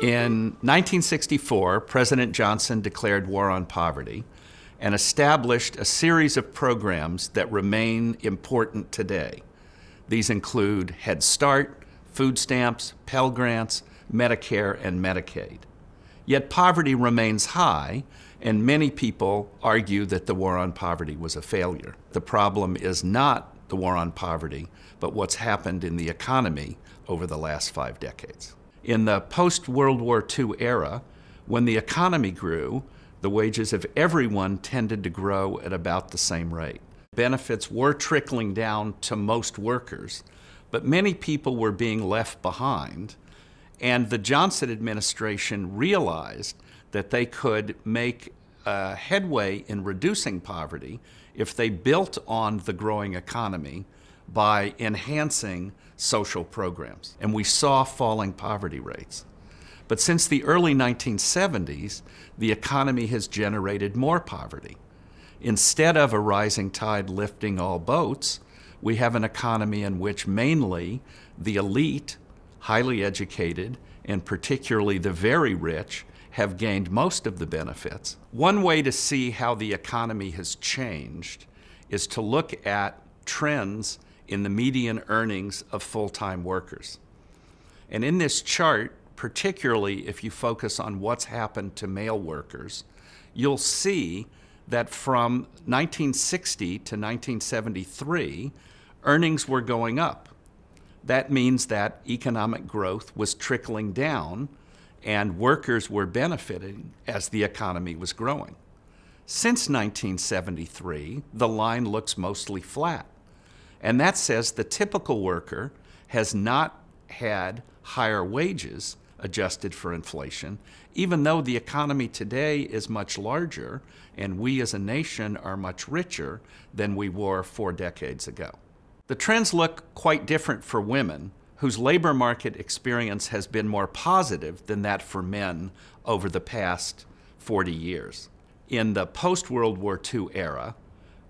In 1964, President Johnson declared war on poverty and established a series of programs that remain important today. These include Head Start, food stamps, Pell Grants, Medicare, and Medicaid. Yet poverty remains high, and many people argue that the war on poverty was a failure. The problem is not the war on poverty, but what's happened in the economy over the last 5 decades. In the post-World War II era, when the economy grew, the wages of everyone tended to grow at about the same rate. Benefits were trickling down to most workers, but many people were being left behind, and the Johnson administration realized that they could make headway in reducing poverty if they built on the growing economy by enhancing social programs. And we saw falling poverty rates. But since the early 1970s, the economy has generated more poverty. Instead of a rising tide lifting all boats, we have an economy in which mainly the elite, highly educated, and particularly the very rich, have gained most of the benefits. One way to see how the economy has changed is to look at trends in the median earnings of full-time workers. And in this chart, particularly if you focus on what's happened to male workers, you'll see that from 1960 to 1973, earnings were going up. That means that economic growth was trickling down and workers were benefiting as the economy was growing. Since 1973, the line looks mostly flat. And that says the typical worker has not had higher wages adjusted for inflation, even though the economy today is much larger and we as a nation are much richer than we were 4 decades ago. The trends look quite different for women, whose labor market experience has been more positive than that for men over the past 40 years. In the post-World War II era,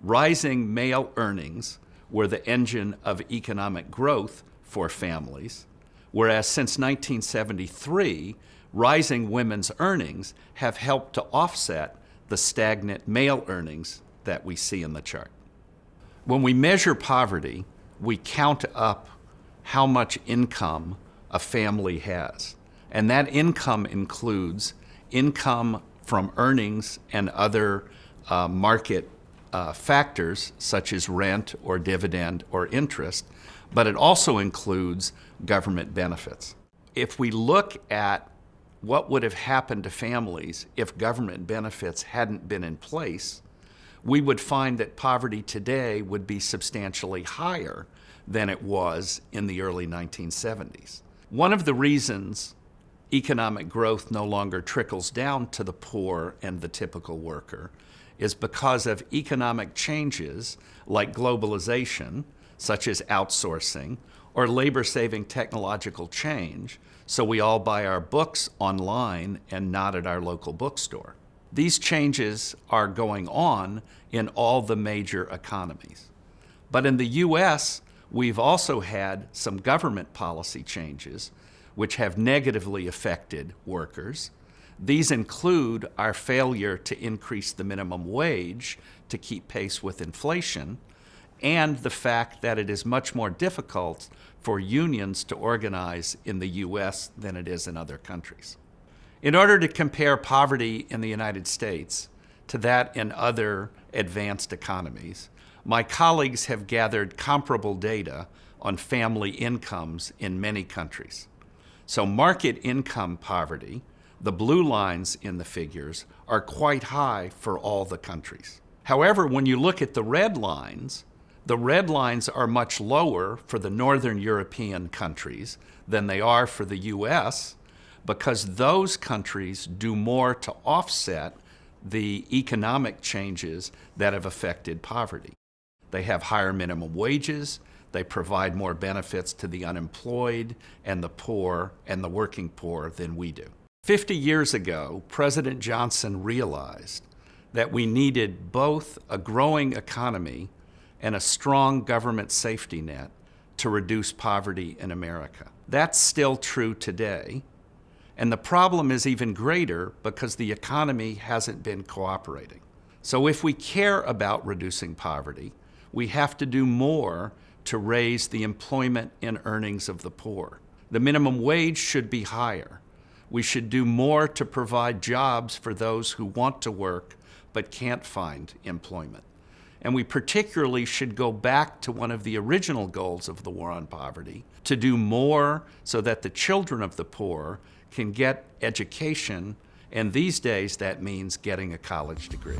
rising male earnings were the engine of economic growth for families, whereas since 1973, rising women's earnings have helped to offset the stagnant male earnings that we see in the chart. When we measure poverty, we count up how much income a family has. And that income includes income from earnings and other market factors such as rent or dividend or interest, but it also includes government benefits. If we look at what would have happened to families if government benefits hadn't been in place, we would find that poverty today would be substantially higher than it was in the early 1970s. One of the reasons economic growth no longer trickles down to the poor and the typical worker is because of economic changes like globalization, such as outsourcing, or labor-saving technological change, so we all buy our books online and not at our local bookstore. These changes are going on in all the major economies. But in the US, we've also had some government policy changes which have negatively affected workers. These include our failure to increase the minimum wage to keep pace with inflation, and the fact that it is much more difficult for unions to organize in the US than it is in other countries. In order to compare poverty in the United States to that in other advanced economies, my colleagues have gathered comparable data on family incomes in many countries. So market income poverty, the blue lines in the figures, are quite high for all the countries. However, when you look at the red lines are much lower for the Northern European countries than they are for the US, because those countries do more to offset the economic changes that have affected poverty. They have higher minimum wages, they provide more benefits to the unemployed and the poor and the working poor than we do. 50 years ago, President Johnson realized that we needed both a growing economy and a strong government safety net to reduce poverty in America. That's still true today. And the problem is even greater because the economy hasn't been cooperating. So if we care about reducing poverty, we have to do more to raise the employment and earnings of the poor. The minimum wage should be higher. We should do more to provide jobs for those who want to work but can't find employment. And we particularly should go back to one of the original goals of the War on Poverty, to do more so that the children of the poor can get education, and these days that means getting a college degree.